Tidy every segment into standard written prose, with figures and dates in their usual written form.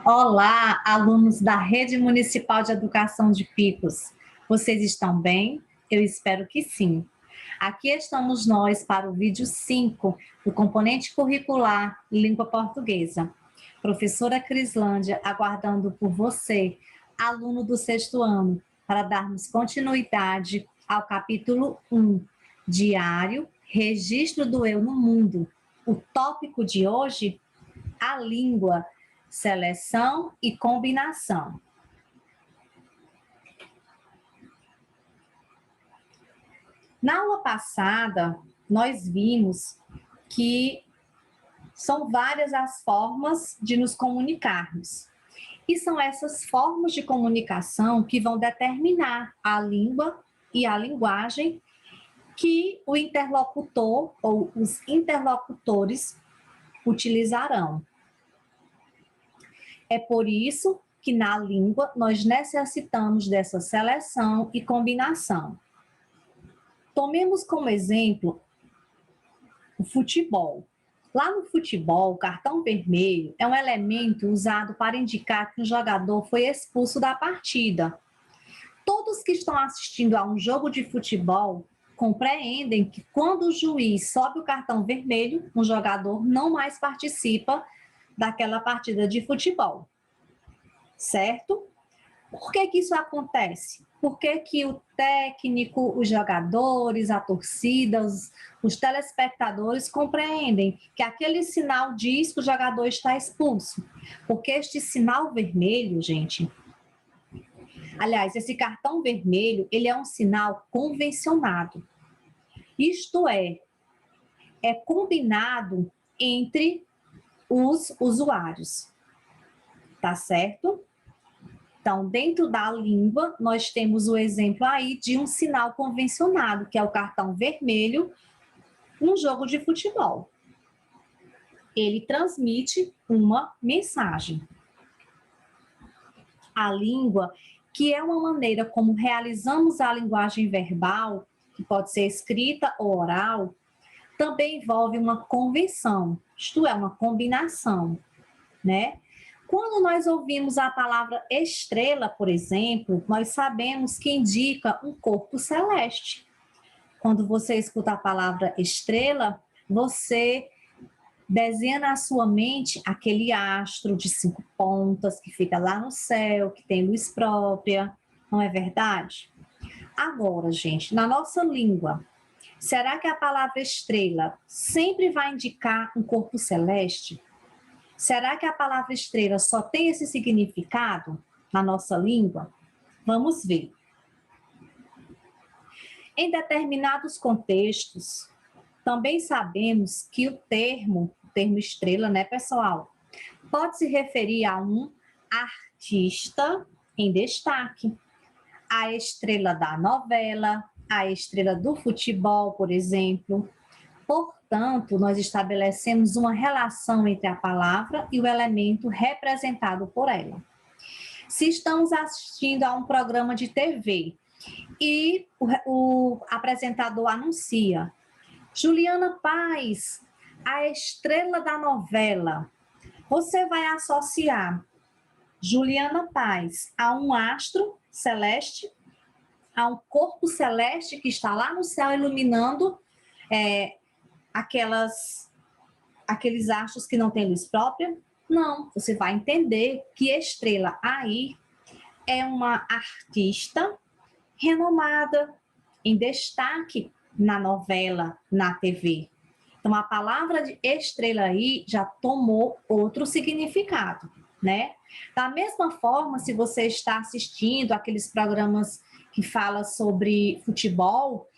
Olá, alunos da Rede Municipal de Educação de Picos. Vocês estão bem? Eu espero que sim. Aqui estamos nós para o vídeo 5 do componente curricular Língua Portuguesa. Professora Crislândia, aguardando por você, aluno do sexto ano, para darmos continuidade ao capítulo 1, Diário, Registro do Eu no Mundo. O tópico de hoje, a língua, seleção e combinação. Na aula passada, nós vimos que são várias as formas de nos comunicarmos. E são essas formas de comunicação que vão determinar a língua e a linguagem que o interlocutor ou os interlocutores utilizarão. É por isso que na língua nós necessitamos dessa seleção e combinação. Tomemos como exemplo o futebol. Lá no futebol, o cartão vermelho é um elemento usado para indicar que um jogador foi expulso da partida. Todos que estão assistindo a um jogo de futebol compreendem que quando o juiz sobe o cartão vermelho, um jogador não mais participa daquela partida de futebol. Certo? Por que que isso acontece? Por que que o técnico, os jogadores, a torcida, os telespectadores compreendem que aquele sinal diz que o jogador está expulso? Porque este sinal vermelho, gente, aliás, esse cartão vermelho, ele é um sinal convencionado. Isto é combinado entre os usuários. Tá certo? Então, dentro da língua, nós temos o exemplo aí de um sinal convencionado, que é o cartão vermelho, num jogo de futebol. Ele transmite uma mensagem. A língua, que é uma maneira como realizamos a linguagem verbal, que pode ser escrita ou oral, também envolve uma convenção, isto é, uma combinação, né? Quando nós ouvimos a palavra estrela, por exemplo, nós sabemos que indica um corpo celeste. Quando você escuta a palavra estrela, você desenha na sua mente aquele astro de 5 pontas que fica lá no céu, que tem luz própria, não é verdade? Agora, gente, na nossa língua, será que a palavra estrela sempre vai indicar um corpo celeste? Será que a palavra estrela só tem esse significado na nossa língua? Vamos ver. Em determinados contextos, também sabemos que o termo estrela, né, pessoal, pode se referir a um artista em destaque, a estrela da novela, a estrela do futebol, por exemplo. Portanto, nós estabelecemos uma relação entre a palavra e o elemento representado por ela. Se estamos assistindo a um programa de TV e o apresentador anuncia Juliana Paz, a estrela da novela, você vai associar Juliana Paz a um astro celeste, a um corpo celeste que está lá no céu iluminando aqueles astros que não têm luz própria? Não, você vai entender que estrela aí é uma artista renomada, em destaque na novela, na TV. Então, a palavra de estrela aí já tomou outro significado, né? Da mesma forma, se você está assistindo aqueles programas que falam sobre futebol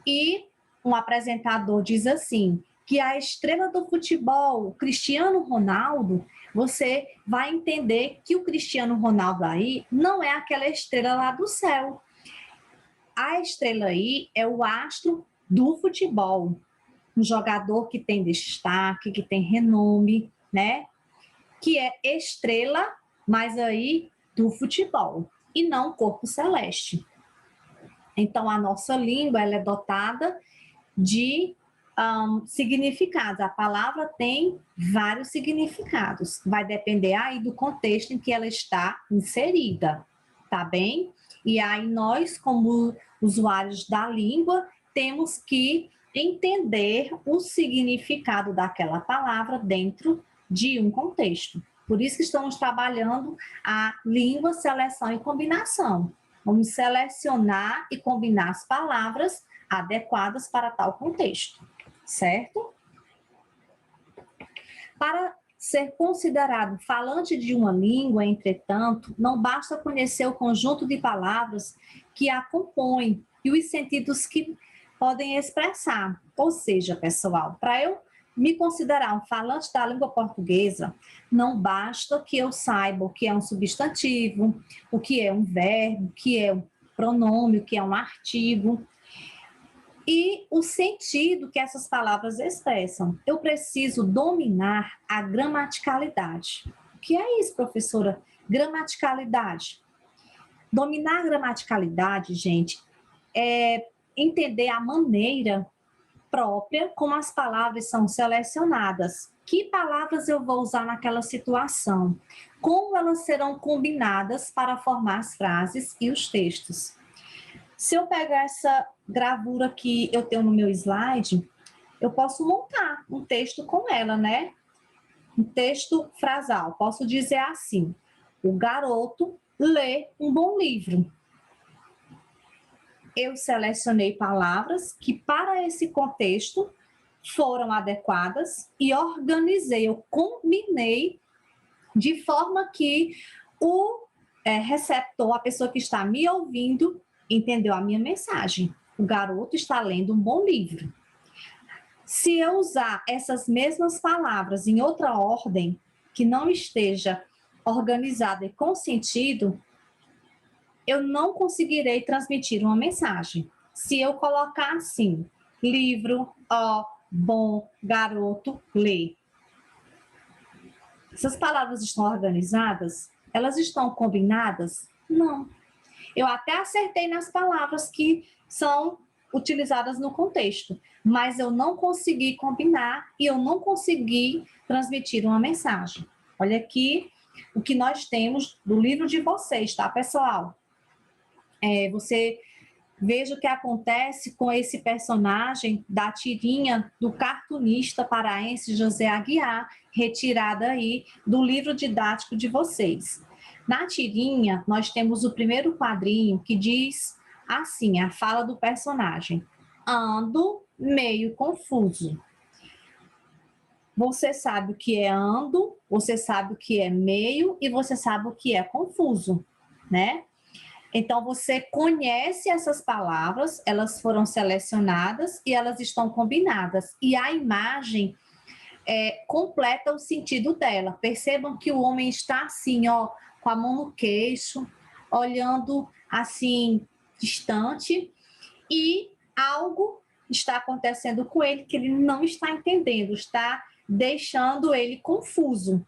e um apresentador diz assim, que a estrela do futebol, Cristiano Ronaldo, você vai entender que o Cristiano Ronaldo aí não é aquela estrela lá do céu. A estrela aí é o astro do futebol, um jogador que tem destaque, que tem renome, né? Que é estrela, mas aí do futebol, e não corpo celeste. Então, a nossa língua ela é dotada de significados. A palavra tem vários significados. Vai depender aí do contexto em que ela está inserida, tá bem? E aí nós, como usuários da língua, temos que entender o significado daquela palavra dentro de um contexto. Por isso que estamos trabalhando a língua, seleção e combinação. Vamos selecionar e combinar as palavras adequadas para tal contexto, certo? Para ser considerado falante de uma língua, entretanto, não basta conhecer o conjunto de palavras que a compõem e os sentidos que podem expressar. Ou seja, pessoal, para eu me considerar um falante da língua portuguesa, não basta que eu saiba o que é um substantivo, o que é um verbo, o que é um pronome, o que é um artigo e o sentido que essas palavras expressam. Eu preciso dominar a gramaticalidade. O que é isso, professora? Gramaticalidade. Dominar a gramaticalidade, gente, é entender a maneira própria como as palavras são selecionadas. Que palavras eu vou usar naquela situação? Como elas serão combinadas para formar as frases e os textos? Se eu pegar essa gravura que eu tenho no meu slide, eu posso montar um texto com ela, né? Um texto frasal. Posso dizer assim: o garoto lê um bom livro. Eu selecionei palavras que, para esse contexto, foram adequadas e organizei, eu combinei de forma que o receptor, a pessoa que está me ouvindo, entendeu a minha mensagem. O garoto está lendo um bom livro. Se eu usar essas mesmas palavras em outra ordem, que não esteja organizada e com sentido, eu não conseguirei transmitir uma mensagem. Se eu colocar assim, livro, ó, bom, garoto, lê. Essas palavras estão organizadas? Elas estão combinadas? Não. Eu até acertei nas palavras que são utilizadas no contexto, mas eu não consegui combinar e eu não consegui transmitir uma mensagem. Olha aqui o que nós temos do livro de vocês, tá, pessoal? Você veja o que acontece com esse personagem da tirinha do cartunista paraense José Aguiar, retirada aí do livro didático de vocês. Na tirinha, nós temos o primeiro quadrinho que diz assim, a fala do personagem: ando meio confuso. Você sabe o que é ando, você sabe o que é meio e você sabe o que é confuso, né? Então, você conhece essas palavras, elas foram selecionadas e elas estão combinadas. E a imagem completa o sentido dela. Percebam que o homem está assim, ó, com a mão no queixo, olhando assim, distante, e algo está acontecendo com ele que ele não está entendendo, está deixando ele confuso,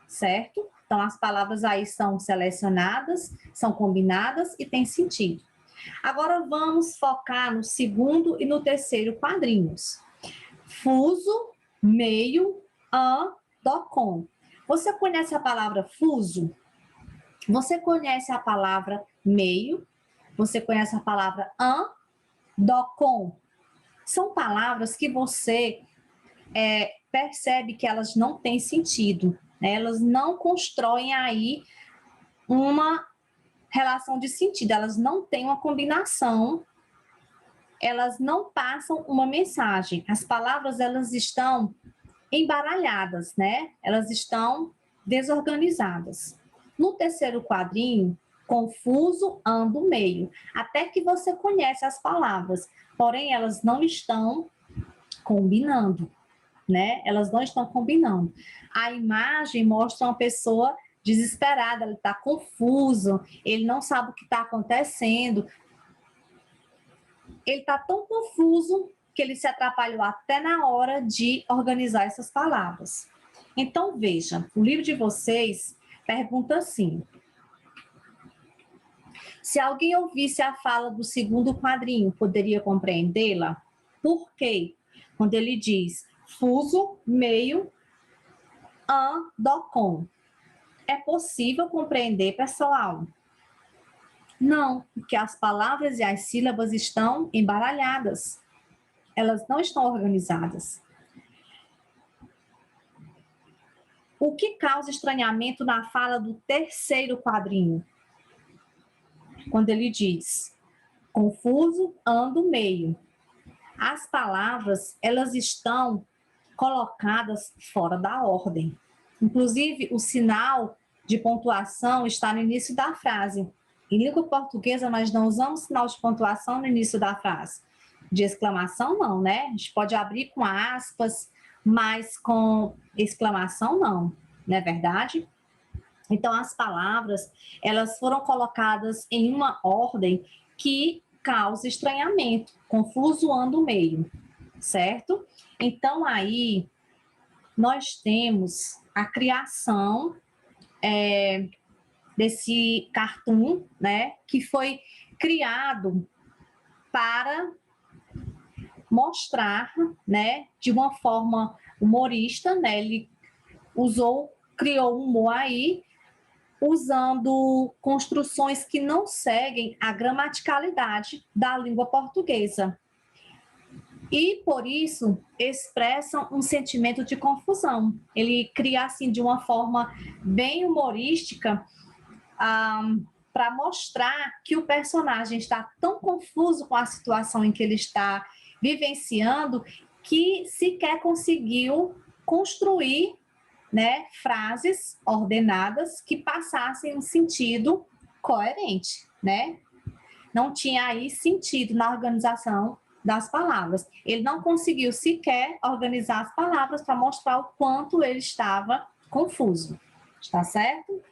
certo? Então, as palavras aí são selecionadas, são combinadas e têm sentido. Agora, vamos focar no segundo e no terceiro quadrinhos. Fuso, meio, com. Você conhece a palavra fuso? Você conhece a palavra meio? Você conhece a palavra com? São palavras que você percebe que elas não têm sentido, né? Elas não constroem aí uma relação de sentido, elas não têm uma combinação, elas não passam uma mensagem. As palavras, elas estão embaralhadas, né? Elas estão desorganizadas. No terceiro quadrinho, confuso, ando meio. Até que você conhece as palavras, porém elas não estão combinando, né? Elas não estão combinando. A imagem mostra uma pessoa desesperada, ele está confuso, ele não sabe o que está acontecendo. Ele está tão confuso que ele se atrapalhou até na hora de organizar essas palavras. Então, veja, o livro de vocês pergunta assim: se alguém ouvisse a fala do segundo quadrinho, poderia compreendê-la? Por quê? Quando ele diz fuso, meio, an, do, com. É possível compreender, pessoal? Não, porque as palavras e as sílabas estão embaralhadas. Elas não estão organizadas. O que causa estranhamento na fala do terceiro quadrinho? Quando ele diz confuso, ando, meio. As palavras, elas estão colocadas fora da ordem. Inclusive, o sinal de pontuação está no início da frase. Em língua portuguesa, nós não usamos sinal de pontuação no início da frase. De exclamação, não, né? A gente pode abrir com aspas, mas com exclamação, não é verdade? Então, as palavras, elas foram colocadas em uma ordem que causa estranhamento, confuso ando meio, certo? Então, aí, nós temos a criação desse cartoon, né, que foi criado para mostrar, né, de uma forma humorista, né, ele criou um humor aí, usando construções que não seguem a gramaticalidade da língua portuguesa. E, por isso, expressam um sentimento de confusão. Ele cria, assim, de uma forma bem humorística, para mostrar que o personagem está tão confuso com a situação em que ele está vivenciando que sequer conseguiu construir, né, frases ordenadas que passassem um sentido coerente, né? Não tinha aí sentido na organização das palavras. Ele não conseguiu sequer organizar as palavras para mostrar o quanto ele estava confuso. Está certo?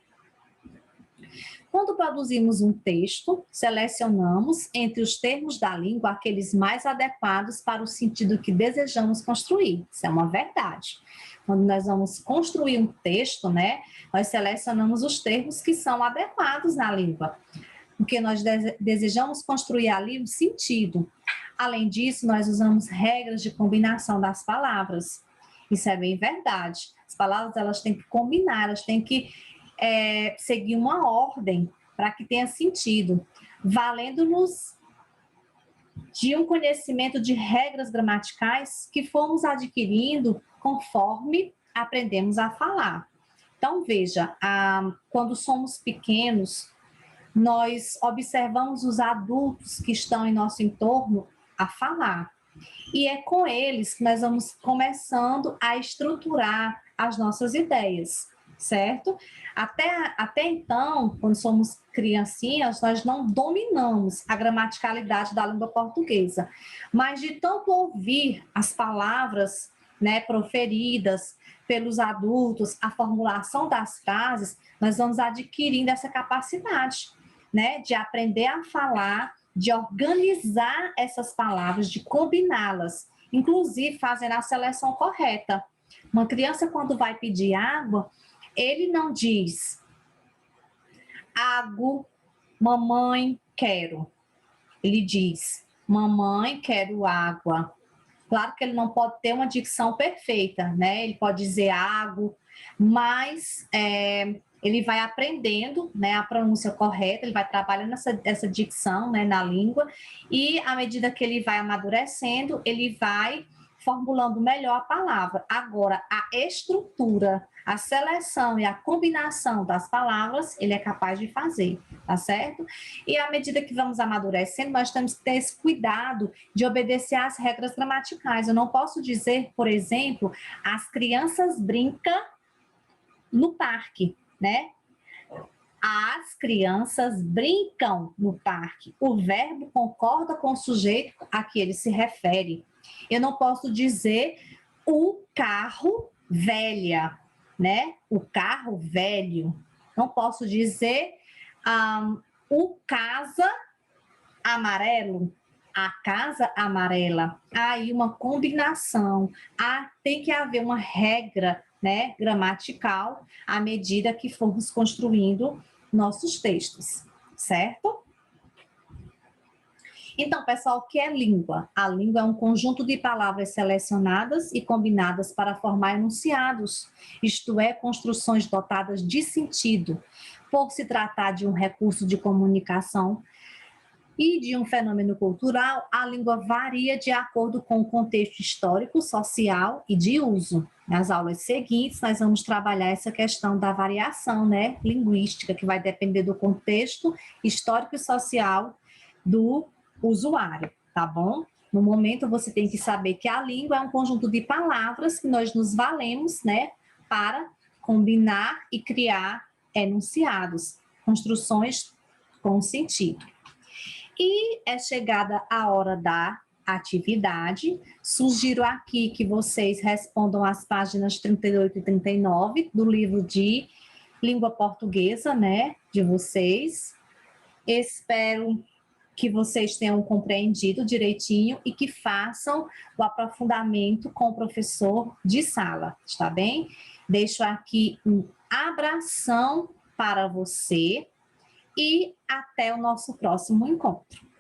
Quando produzimos um texto, selecionamos entre os termos da língua aqueles mais adequados para o sentido que desejamos construir. Isso é uma verdade. Quando nós vamos construir um texto, né, nós selecionamos os termos que são adequados na língua, porque nós desejamos construir ali um sentido. Além disso, nós usamos regras de combinação das palavras. Isso é bem verdade. As palavras, elas têm que combinar, elas têm que seguir uma ordem para que tenha sentido, valendo-nos de um conhecimento de regras gramaticais que fomos adquirindo conforme aprendemos a falar. Então, veja, quando somos pequenos, nós observamos os adultos que estão em nosso entorno a falar. E é com eles que nós vamos começando a estruturar as nossas ideias, certo? Até então, quando somos criancinhas, nós não dominamos a gramaticalidade da língua portuguesa, mas de tanto ouvir as palavras, né, proferidas pelos adultos, a formulação das frases, nós vamos adquirindo essa capacidade, né, de aprender a falar, de organizar essas palavras, de combiná-las, inclusive fazendo a seleção correta. Uma criança, quando vai pedir água, ele não diz água, mamãe, quero. Ele diz, mamãe, quero água. Claro que ele não pode ter uma dicção perfeita, né? Ele pode dizer água, mas ele vai aprendendo, né, a pronúncia correta, ele vai trabalhando essa dicção, né, na língua, e à medida que ele vai amadurecendo, ele vai formulando melhor a palavra. Agora, a estrutura, a seleção e a combinação das palavras, ele é capaz de fazer, tá certo? E à medida que vamos amadurecendo, nós temos que ter esse cuidado de obedecer às regras gramaticais. Eu não posso dizer, por exemplo, as crianças brincam no parque, né? As crianças brincam no parque. O verbo concorda com o sujeito a que ele se refere. Eu não posso dizer o carro velha, né? O carro velho. Não posso dizer o casa amarelo, a casa amarela. Há aí uma combinação. Tem que haver uma regra, né, gramatical à medida que formos construindo nossos textos, certo? Então, pessoal, o que é língua? A língua é um conjunto de palavras selecionadas e combinadas para formar enunciados, isto é, construções dotadas de sentido. Por se tratar de um recurso de comunicação e de um fenômeno cultural, a língua varia de acordo com o contexto histórico, social e de uso. Nas aulas seguintes, nós vamos trabalhar essa questão da variação, né, linguística, que vai depender do contexto histórico e social do usuário, tá bom? No momento, você tem que saber que a língua é um conjunto de palavras que nós nos valemos, né, para combinar e criar enunciados, construções com sentido. E é chegada a hora da atividade. Sugiro aqui que vocês respondam as páginas 38 e 39 do livro de língua portuguesa, né, de vocês. Espero que vocês tenham compreendido direitinho e que façam o aprofundamento com o professor de sala, está bem? Deixo aqui um abração para você e até o nosso próximo encontro.